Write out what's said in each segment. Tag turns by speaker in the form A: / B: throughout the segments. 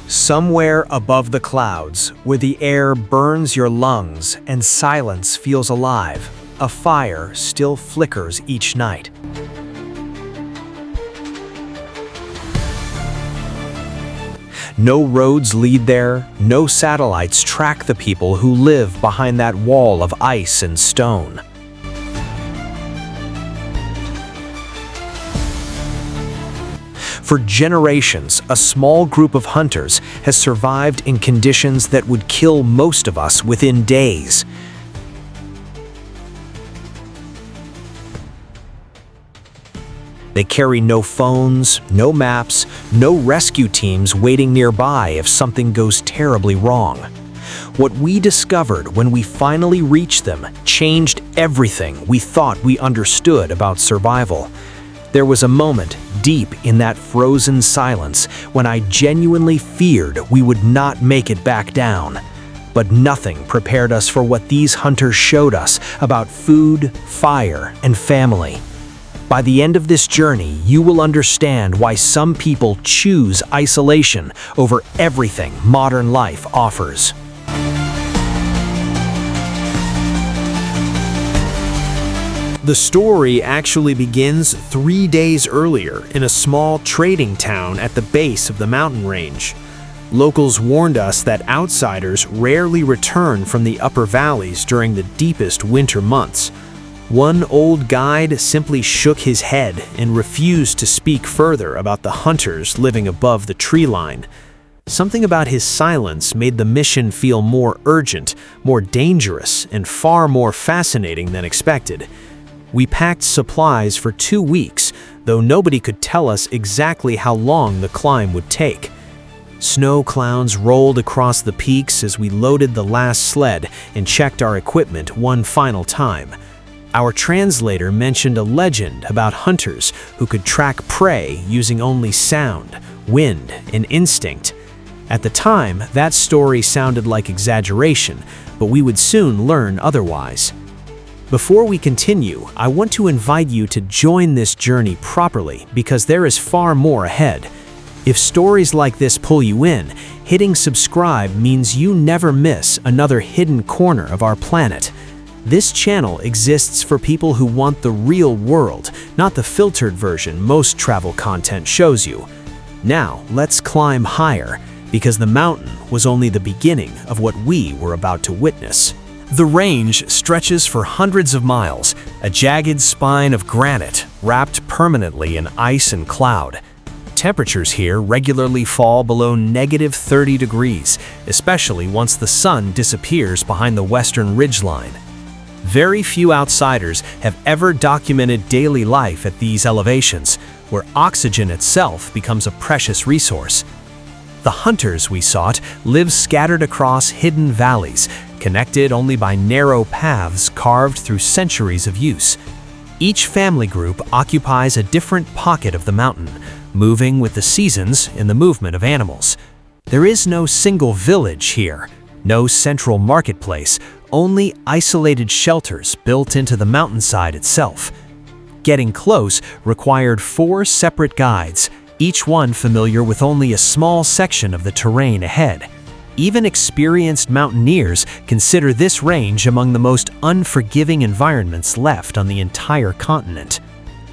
A: Somewhere above the clouds, where the air burns your lungs and silence feels alive, a fire still flickers each night. No roads lead there, no satellites track the people who live behind that wall of ice and stone. For generations, a small group of hunters has survived in conditions that would kill most of us within days. They carry no phones, no maps, no rescue teams waiting nearby if something goes terribly wrong. What we discovered when we finally reached them changed everything we thought we understood about survival. There was a moment deep in that frozen silence when I genuinely feared we would not make it back down. But nothing prepared us for what these hunters showed us about food, fire, and family. By the end of this journey, you will understand why some people choose isolation over everything modern life offers.
B: The story actually begins 3 days earlier in a small trading town at the base of the mountain range. Locals warned us that outsiders rarely return from the upper valleys during the deepest winter months. One old guide simply shook his head and refused to speak further about the hunters living above the tree line. Something about his silence made the mission feel more urgent, more dangerous, and far more fascinating than expected. We packed supplies for 2 weeks, though nobody could tell us exactly how long the climb would take. Snow clouds rolled across the peaks as we loaded the last sled and checked our equipment one final time. Our translator mentioned a legend about hunters who could track prey using only sound, wind, and instinct. At the time, that story sounded like exaggeration, but we would soon learn otherwise. Before we continue, I want to invite you to join this journey properly because there is far more ahead. If stories like this pull you in, hitting subscribe means you never miss another hidden corner of our planet. This channel exists for people who want the real world, not the filtered version most travel content shows you. Now, let's climb higher, because the mountain was only the beginning of what we were about to witness. The range stretches for hundreds of miles, a jagged spine of granite wrapped permanently in ice and cloud. Temperatures here regularly fall below -30 degrees, especially once the sun disappears behind the western ridgeline. Very few outsiders have ever documented daily life at these elevations, where oxygen itself becomes a precious resource. The hunters we sought live scattered across hidden valleys, connected only by narrow paths carved through centuries of use. Each family group occupies a different pocket of the mountain, moving with the seasons in the movement of animals. There is no single village here, no central marketplace, only isolated shelters built into the mountainside itself. Getting close required 4 separate guides, each one familiar with only a small section of the terrain ahead. Even experienced mountaineers consider this range among the most unforgiving environments left on the entire continent.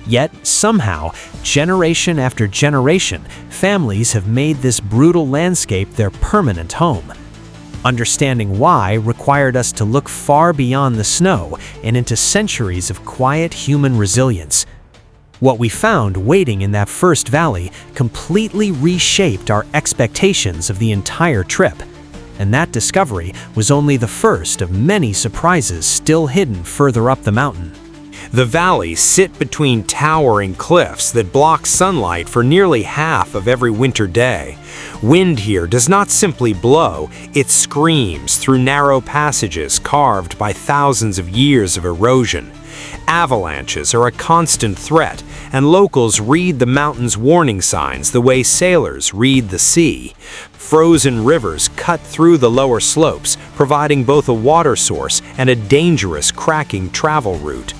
B: Yet, somehow, generation after generation, families have made this brutal landscape their permanent home. Understanding why required us to look far beyond the snow and into centuries of quiet human resilience. What we found waiting in that first valley completely reshaped our expectations of the entire trip. And that discovery was only the first of many surprises still hidden further up the mountain.
C: The valleys sit between towering cliffs that block sunlight for nearly half of every winter day. Wind here does not simply blow, it screams through narrow passages carved by thousands of years of erosion. Avalanches are a constant threat, and locals read the mountain's warning signs the way sailors read the sea. Frozen rivers cut through the lower slopes, providing both a water source and a dangerous cracking travel route.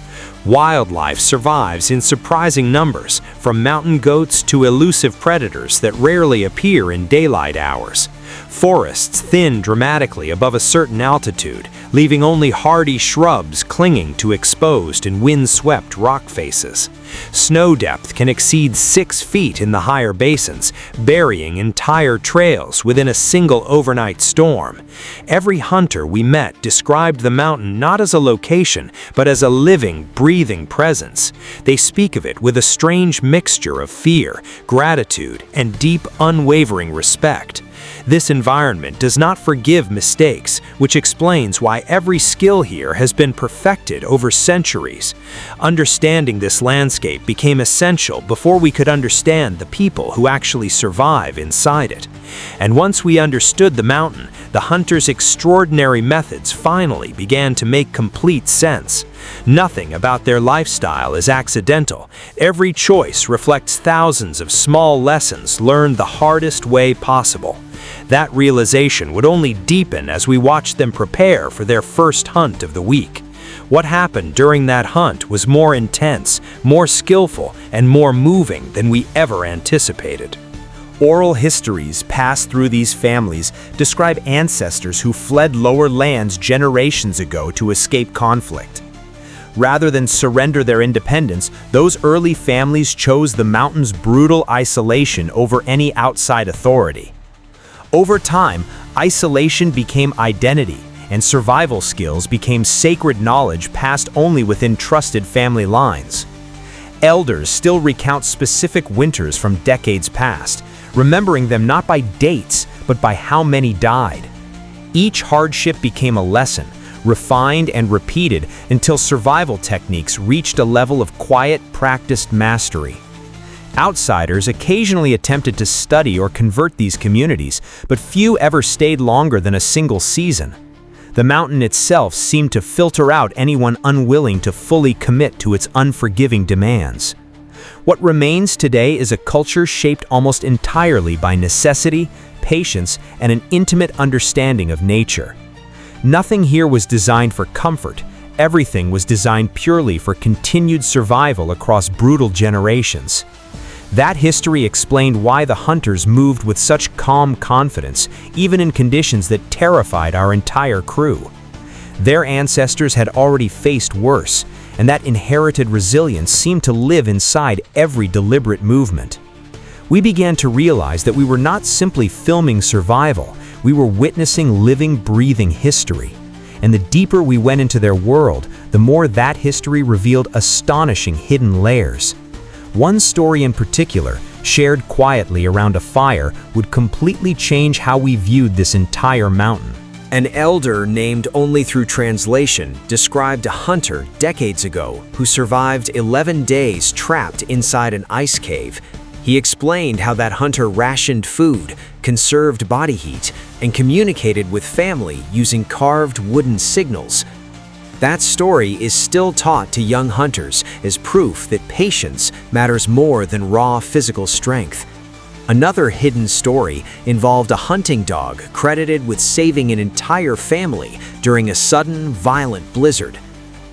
C: Wildlife survives in surprising numbers, from mountain goats to elusive predators that rarely appear in daylight hours. Forests thin dramatically above a certain altitude, leaving only hardy shrubs clinging to exposed and wind-swept rock faces. Snow depth can exceed 6 feet in the higher basins, burying entire trails within a single overnight storm. Every hunter we met described the mountain not as a location, but as a living, breathing presence. They speak of it with a strange mixture of fear, gratitude, and deep, unwavering respect. This environment does not forgive mistakes, which explains why every skill here has been perfected over centuries. Understanding this landscape became essential before we could understand the people who actually survive inside it. And once we understood the mountain, the hunters' extraordinary methods finally began to make complete sense. Nothing about their lifestyle is accidental. Every choice reflects thousands of small lessons learned the hardest way possible. That realization would only deepen as we watched them prepare for their first hunt of the week. What happened during that hunt was more intense, more skillful, and more moving than we ever anticipated.
B: Oral histories passed through these families describe ancestors who fled lower lands generations ago to escape conflict. Rather than surrender their independence, those early families chose the mountain's brutal isolation over any outside authority. Over time, isolation became identity, and survival skills became sacred knowledge passed only within trusted family lines. Elders still recount specific winters from decades past, remembering them not by dates, but by how many died. Each hardship became a lesson, refined and repeated until survival techniques reached a level of quiet, practiced mastery. Outsiders occasionally attempted to study or convert these communities, but few ever stayed longer than a single season. The mountain itself seemed to filter out anyone unwilling to fully commit to its unforgiving demands. What remains today is a culture shaped almost entirely by necessity, patience, and an intimate understanding of nature. Nothing here was designed for comfort. Everything was designed purely for continued survival across brutal generations. That history explained why the hunters moved with such calm confidence, even in conditions that terrified our entire crew. Their ancestors had already faced worse, and that inherited resilience seemed to live inside every deliberate movement. We began to realize that we were not simply filming survival, we were witnessing living, breathing history. And the deeper we went into their world, the more that history revealed astonishing hidden layers. One story in particular, shared quietly around a fire, would completely change how we viewed this entire mountain.
A: An elder named only through translation described a hunter decades ago who survived 11 days trapped inside an ice cave. He explained how that hunter rationed food, conserved body heat, and communicated with family using carved wooden signals. That story is still taught to young hunters as proof that patience matters more than raw physical strength. Another hidden story involved a hunting dog credited with saving an entire family during a sudden, violent blizzard.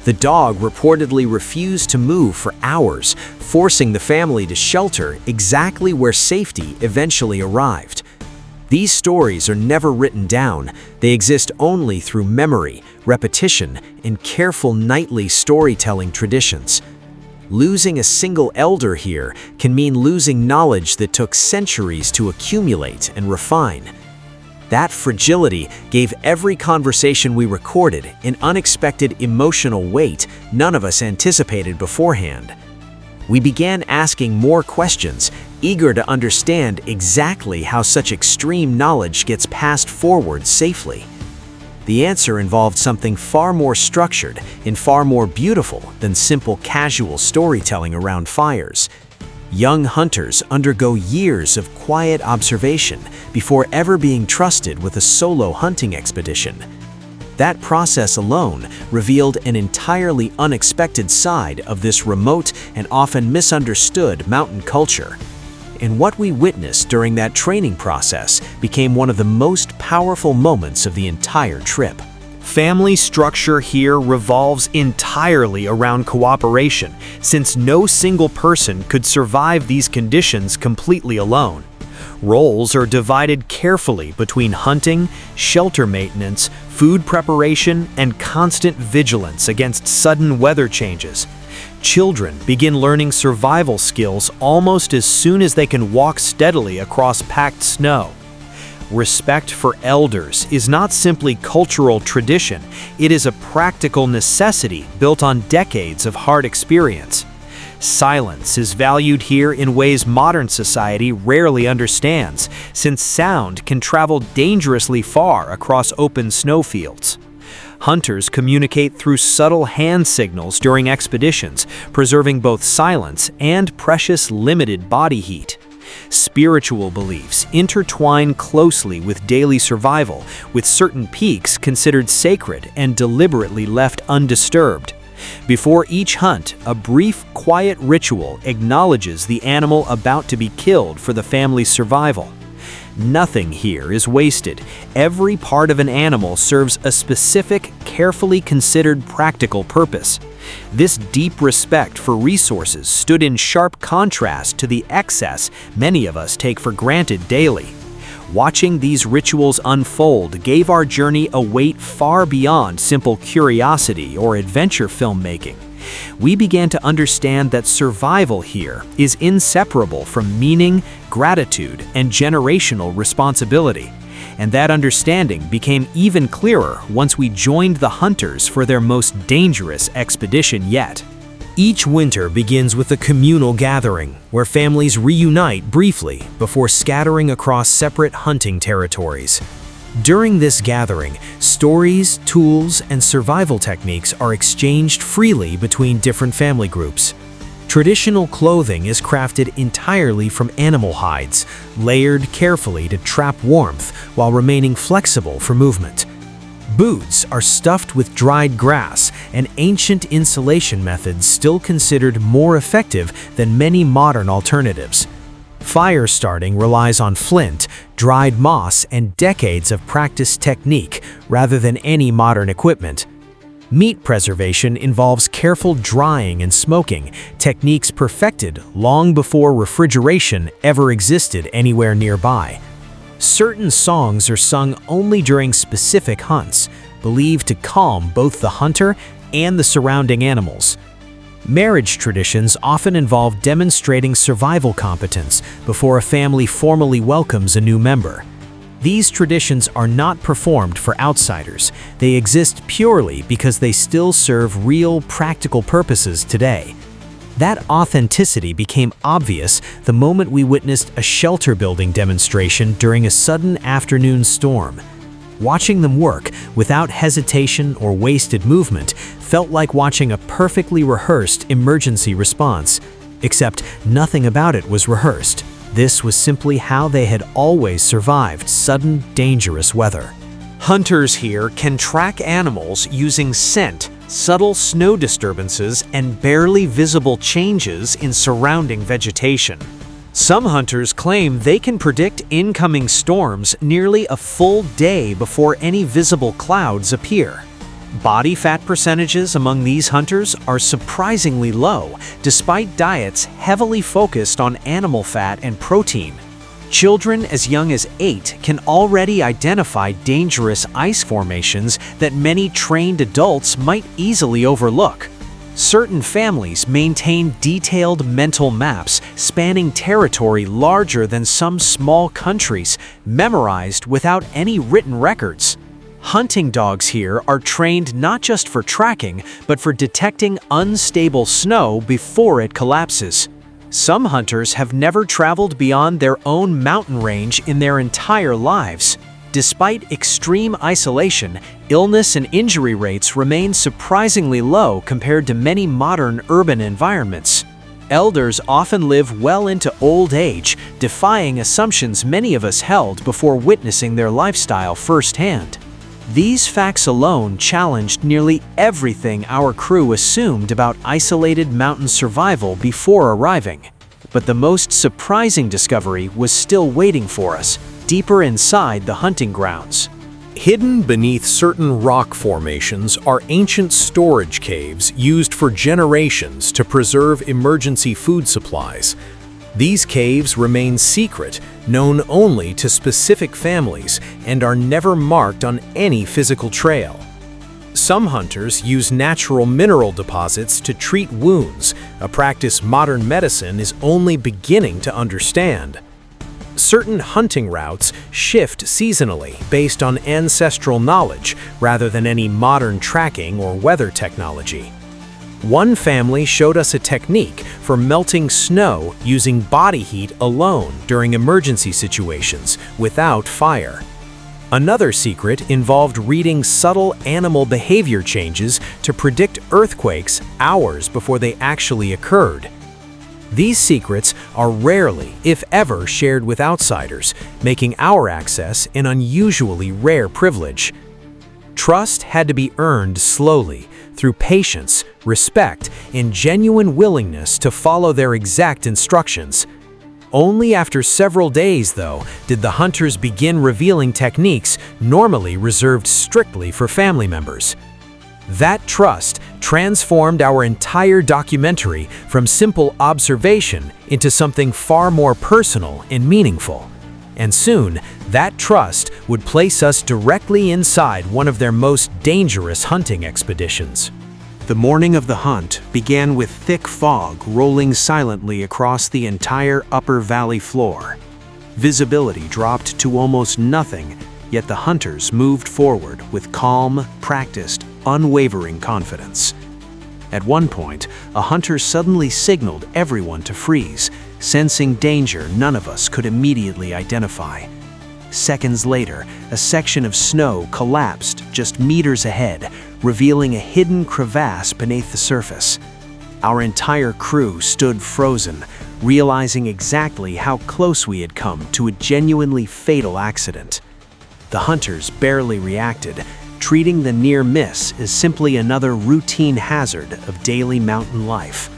A: The dog reportedly refused to move for hours, forcing the family to shelter exactly where safety eventually arrived. These stories are never written down. They exist only through memory, repetition, and careful nightly storytelling traditions. Losing a single elder here can mean losing knowledge that took centuries to accumulate and refine. That fragility gave every conversation we recorded an unexpected emotional weight none of us anticipated beforehand. We began asking more questions, eager to understand exactly how such extreme knowledge gets passed forward safely. The answer involved something far more structured and far more beautiful than simple casual storytelling around fires. Young hunters undergo years of quiet observation before ever being trusted with a solo hunting expedition. That process alone revealed an entirely unexpected side of this remote and often misunderstood mountain culture. And what we witnessed during that training process became one of the most powerful moments of the entire trip.
B: Family structure here revolves entirely around cooperation, since no single person could survive these conditions completely alone. Roles are divided carefully between hunting, shelter maintenance, food preparation, and constant vigilance against sudden weather changes. Children begin learning survival skills almost as soon as they can walk steadily across packed snow. Respect for elders is not simply cultural tradition, it is a practical necessity built on decades of hard experience. Silence is valued here in ways modern society rarely understands, since sound can travel dangerously far across open snowfields. Hunters communicate through subtle hand signals during expeditions, preserving both silence and precious limited body heat. Spiritual beliefs intertwine closely with daily survival, with certain peaks considered sacred and deliberately left undisturbed. Before each hunt, a brief, quiet ritual acknowledges the animal about to be killed for the family's survival. Nothing here is wasted. Every part of an animal serves a specific, carefully considered practical purpose. This deep respect for resources stood in sharp contrast to the excess many of us take for granted daily. Watching these rituals unfold gave our journey a weight far beyond simple curiosity or adventure filmmaking. We began to understand that survival here is inseparable from meaning, gratitude, and generational responsibility. And that understanding became even clearer once we joined the hunters for their most dangerous expedition yet. Each winter begins with a communal gathering, where families reunite briefly before scattering across separate hunting territories. During this gathering, stories, tools, and survival techniques are exchanged freely between different family groups. Traditional clothing is crafted entirely from animal hides, layered carefully to trap warmth while remaining flexible for movement. Boots are stuffed with dried grass, an ancient insulation method still considered more effective than many modern alternatives. Fire starting relies on flint, dried moss, and decades of practiced technique rather than any modern equipment. Meat preservation involves careful drying and smoking, techniques perfected long before refrigeration ever existed anywhere nearby. Certain songs are sung only during specific hunts, believed to calm both the hunter and the surrounding animals. Marriage traditions often involve demonstrating survival competence before a family formally welcomes a new member. These traditions are not performed for outsiders. They exist purely because they still serve real, practical purposes today. That authenticity became obvious the moment we witnessed a shelter-building demonstration during a sudden afternoon storm. Watching them work without hesitation or wasted movement felt like watching a perfectly rehearsed emergency response, except nothing about it was rehearsed. This was simply how they had always survived sudden, dangerous weather. Hunters here can track animals using scent, subtle snow disturbances, and barely visible changes in surrounding vegetation. Some hunters claim they can predict incoming storms nearly a full day before any visible clouds appear. Body fat percentages among these hunters are surprisingly low, despite diets heavily focused on animal fat and protein. Children as young as 8 can already identify dangerous ice formations that many trained adults might easily overlook. Certain families maintain detailed mental maps spanning territory larger than some small countries, memorized without any written records. Hunting dogs here are trained not just for tracking, but for detecting unstable snow before it collapses. Some hunters have never traveled beyond their own mountain range in their entire lives. Despite extreme isolation, illness and injury rates remain surprisingly low compared to many modern urban environments. Elders often live well into old age, defying assumptions many of us held before witnessing their lifestyle firsthand. These facts alone challenged nearly everything our crew assumed about isolated mountain survival before arriving. But the most surprising discovery was still waiting for us, deeper inside the hunting grounds. Hidden beneath certain rock formations are ancient storage caves used for generations to preserve emergency food supplies. These caves remain secret, known only to specific families, and are never marked on any physical trail. Some hunters use natural mineral deposits to treat wounds, a practice modern medicine is only beginning to understand. Certain hunting routes shift seasonally based on ancestral knowledge rather than any modern tracking or weather technology. One family showed us a technique for melting snow using body heat alone during emergency situations without fire. Another secret involved reading subtle animal behavior changes to predict earthquakes hours before they actually occurred. These secrets are rarely, if ever, shared with outsiders, making our access an unusually rare privilege. Trust had to be earned slowly, through patience, respect, and genuine willingness to follow their exact instructions. Only after several days, though, did the hunters begin revealing techniques normally reserved strictly for family members. That trust transformed our entire documentary from simple observation into something far more personal and meaningful. And soon, that trust would place us directly inside one of their most dangerous hunting expeditions. The morning of the hunt began with thick fog rolling silently across the entire upper valley floor. Visibility dropped to almost nothing, yet the hunters moved forward with calm, practiced, unwavering confidence. At one point, a hunter suddenly signaled everyone to freeze, sensing danger none of us could immediately identify. Seconds later, a section of snow collapsed just meters ahead, revealing a hidden crevasse beneath the surface. Our entire crew stood frozen, realizing exactly how close we had come to a genuinely fatal accident. The hunters barely reacted, treating the near miss as simply another routine hazard of daily mountain life.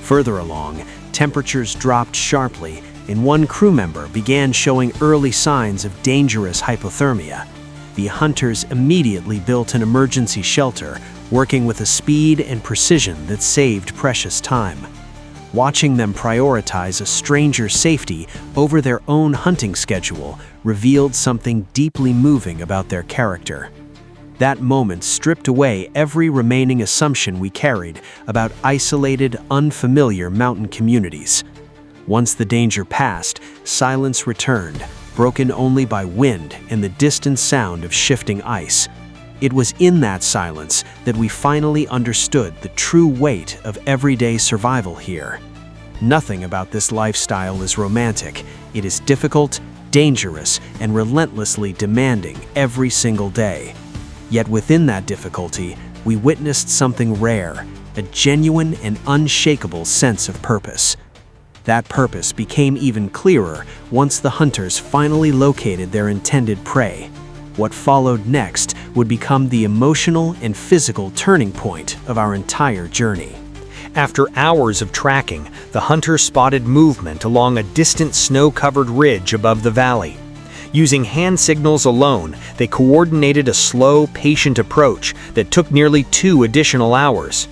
B: Further along, temperatures dropped sharply, and one crew member began showing early signs of dangerous hypothermia. The hunters immediately built an emergency shelter, working with a speed and precision that saved precious time. Watching them prioritize a stranger's safety over their own hunting schedule revealed something deeply moving about their character. That moment stripped away every remaining assumption we carried about isolated, unfamiliar mountain communities. Once the danger passed, silence returned, broken only by wind and the distant sound of shifting ice. It was in that silence that we finally understood the true weight of everyday survival here. Nothing about this lifestyle is romantic. It is difficult, dangerous, and relentlessly demanding every single day. Yet within that difficulty, we witnessed something rare, a genuine and unshakable sense of purpose. That purpose became even clearer once the hunters finally located their intended prey. What followed next would become the emotional and physical turning point of our entire journey.
C: After hours of tracking, the hunters spotted movement along a distant snow-covered ridge above the valley. Using hand signals alone, they coordinated a slow, patient approach that took nearly 2 additional hours.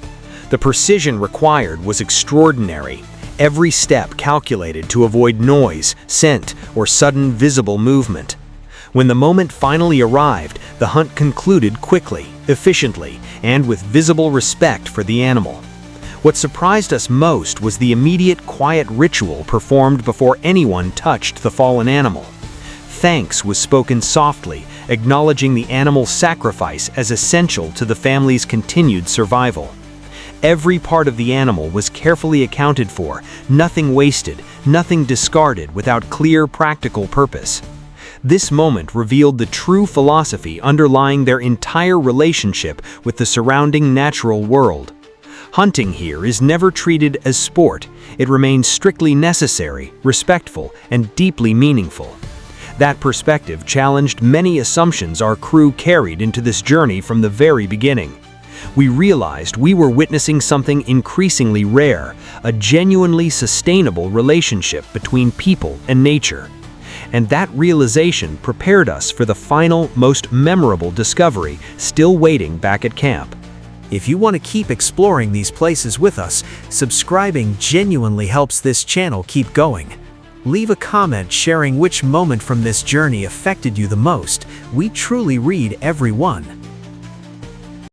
C: The precision required was extraordinary, every step calculated to avoid noise, scent, or sudden visible movement. When the moment finally arrived, the hunt concluded quickly, efficiently, and with visible respect for the animal. What surprised us most was the immediate quiet ritual performed before anyone touched the fallen animal. Thanks was spoken softly, acknowledging the animal's sacrifice as essential to the family's continued survival. Every part of the animal was carefully accounted for, nothing wasted, nothing discarded without clear practical purpose. This moment revealed the true philosophy underlying their entire relationship with the surrounding natural world. Hunting here is never treated as sport. It remains strictly necessary, respectful, and deeply meaningful. That perspective challenged many assumptions our crew carried into this journey from the very beginning. We realized we were witnessing something increasingly rare, a genuinely sustainable relationship between people and nature.
A: and that realization prepared us for the final, most memorable discovery still waiting back at camp. If you want to keep exploring these places with us, subscribing genuinely helps this channel keep going. Leave a comment sharing which moment from this journey affected you the most. We truly read every one.